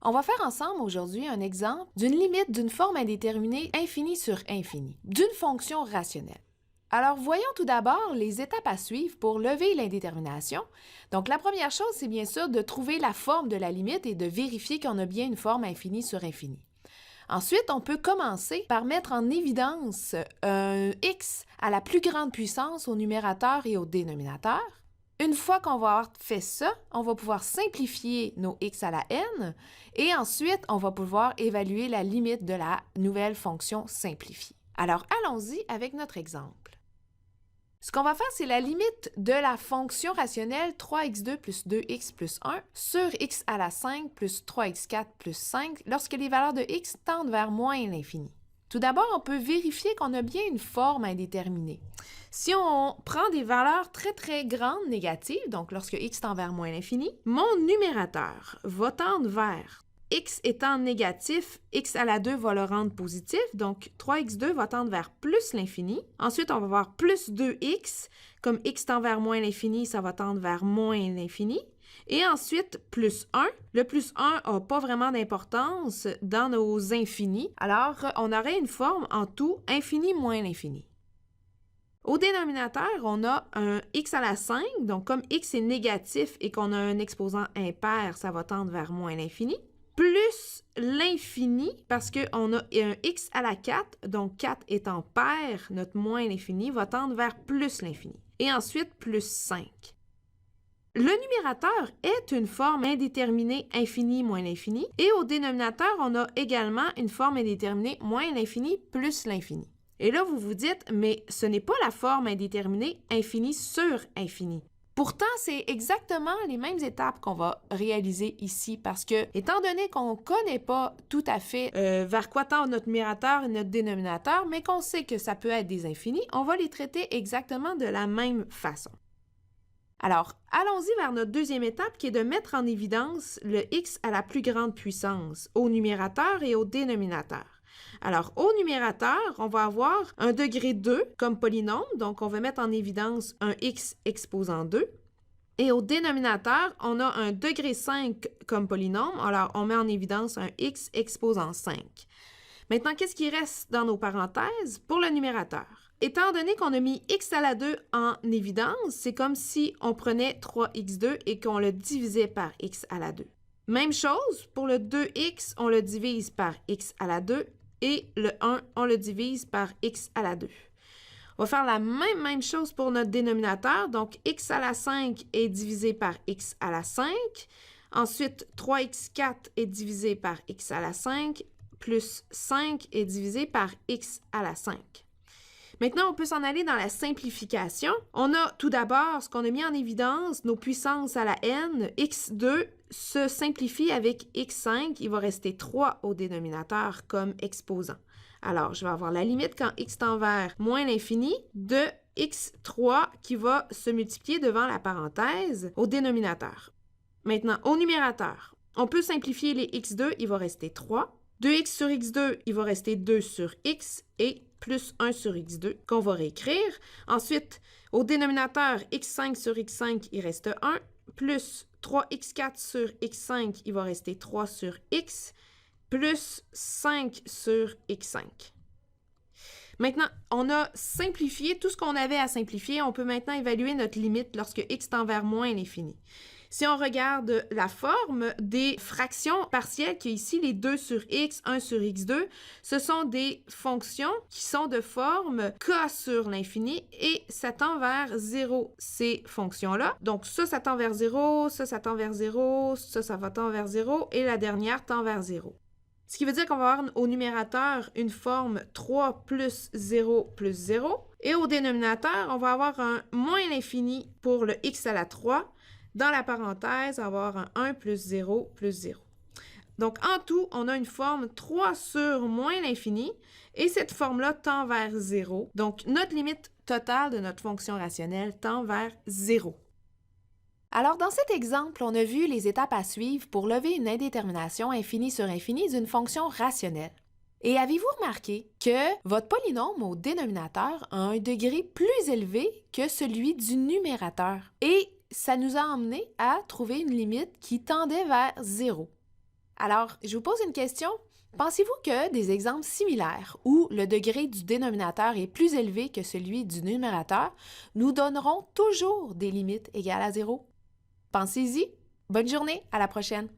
On va faire ensemble aujourd'hui un exemple d'une limite d'une forme indéterminée infinie sur infinie, d'une fonction rationnelle. Alors, voyons tout d'abord les étapes à suivre pour lever l'indétermination. Donc, la première chose, c'est bien sûr de trouver la forme de la limite et de vérifier qu'on a bien une forme infinie sur infinie. Ensuite, on peut commencer par mettre en évidence un x à la plus grande puissance au numérateur et au dénominateur. Une fois qu'on va avoir fait ça, on va pouvoir simplifier nos x à la n et ensuite, on va pouvoir évaluer la limite de la nouvelle fonction simplifiée. Alors, allons-y avec notre exemple. Ce qu'on va faire, c'est la limite de la fonction rationnelle 3x2 plus 2x plus 1 sur x à la 5 plus 3x4 plus 5 lorsque les valeurs de x tendent vers moins l'infini. Tout d'abord, on peut vérifier qu'on a bien une forme indéterminée. Si on prend des valeurs très grandes négatives, donc lorsque x tend vers moins l'infini, mon numérateur va tendre vers x étant négatif, x à la 2 va le rendre positif, donc 3x2 va tendre vers plus l'infini. Ensuite, on va avoir plus 2x, comme x tend vers moins l'infini, ça va tendre vers moins l'infini. Et ensuite, plus 1. Le plus 1 n'a pas vraiment d'importance dans nos infinis. Alors, on aurait une forme en tout infini moins l'infini. Au dénominateur, on a un x à la 5, donc comme x est négatif et qu'on a un exposant impair, ça va tendre vers moins l'infini, plus l'infini, parce qu'on a un x à la 4, donc 4 étant pair, notre moins l'infini va tendre vers plus l'infini. Et ensuite, plus 5. Le numérateur est une forme indéterminée infini moins l'infini, et au dénominateur, on a également une forme indéterminée moins l'infini plus l'infini. Et là, vous vous dites, mais ce n'est pas la forme indéterminée infini sur infini. Pourtant, c'est exactement les mêmes étapes qu'on va réaliser ici parce que, étant donné qu'on ne connaît pas tout à fait vers quoi tend notre numérateur et notre dénominateur, mais qu'on sait que ça peut être des infinis, on va les traiter exactement de la même façon. Alors, allons-y vers notre deuxième étape qui est de mettre en évidence le x à la plus grande puissance au numérateur et au dénominateur. Alors, au numérateur, on va avoir un degré 2 comme polynôme, donc on va mettre en évidence un x exposant 2. Et au dénominateur, on a un degré 5 comme polynôme, alors on met en évidence un x exposant 5. Maintenant, qu'est-ce qui reste dans nos parenthèses pour le numérateur? Étant donné qu'on a mis x à la 2 en évidence, c'est comme si on prenait 3x2 et qu'on le divisait par x à la 2. Même chose, pour le 2x, on le divise par x à la 2 et le 1, on le divise par x à la 2. On va faire la même chose pour notre dénominateur, donc x à la 5 est divisé par x à la 5. Ensuite, 3x4 est divisé par x à la 5, plus 5 est divisé par x à la 5. Maintenant, on peut s'en aller dans la simplification. On a tout d'abord ce qu'on a mis en évidence, nos puissances à la n. x2 se simplifie avec x5. Il va rester 3 au dénominateur comme exposant. Alors, je vais avoir la limite quand x tend vers moins l'infini de x3 qui va se multiplier devant la parenthèse au dénominateur. Maintenant, au numérateur, on peut simplifier les x2, il va rester 3. 2x sur x2, il va rester 2 sur x et plus 1 sur x2 qu'on va réécrire. Ensuite, au dénominateur, x5 sur x5, il reste 1, plus 3x4 sur x5, il va rester 3 sur x, plus 5 sur x5. Maintenant, on a simplifié tout ce qu'on avait à simplifier. On peut maintenant évaluer notre limite lorsque x tend vers moins l'infini. Si on regarde la forme des fractions partielles qui est ici, les 2 sur x, 1 sur x2, ce sont des fonctions qui sont de forme k sur l'infini et ça tend vers 0, ces fonctions-là. Donc ça tend vers 0, ça tend vers 0, ça va tendre vers 0 et la dernière tend vers 0. Ce qui veut dire qu'on va avoir au numérateur une forme 3 plus 0 plus 0 et au dénominateur, on va avoir un moins l'infini pour le x à la 3. Dans la parenthèse, on va avoir un 1 plus 0 plus 0. Donc, en tout, on a une forme 3 sur moins l'infini et cette forme-là tend vers 0. Donc, notre limite totale de notre fonction rationnelle tend vers 0. Alors, dans cet exemple, on a vu les étapes à suivre pour lever une indétermination infinie sur infinie d'une fonction rationnelle. Et avez-vous remarqué que votre polynôme au dénominateur a un degré plus élevé que celui du numérateur? Et ça nous a amené à trouver une limite qui tendait vers 0. Alors, je vous pose une question. Pensez-vous que des exemples similaires où le degré du dénominateur est plus élevé que celui du numérateur nous donneront toujours des limites égales à 0? Pensez-y. Bonne journée, à la prochaine!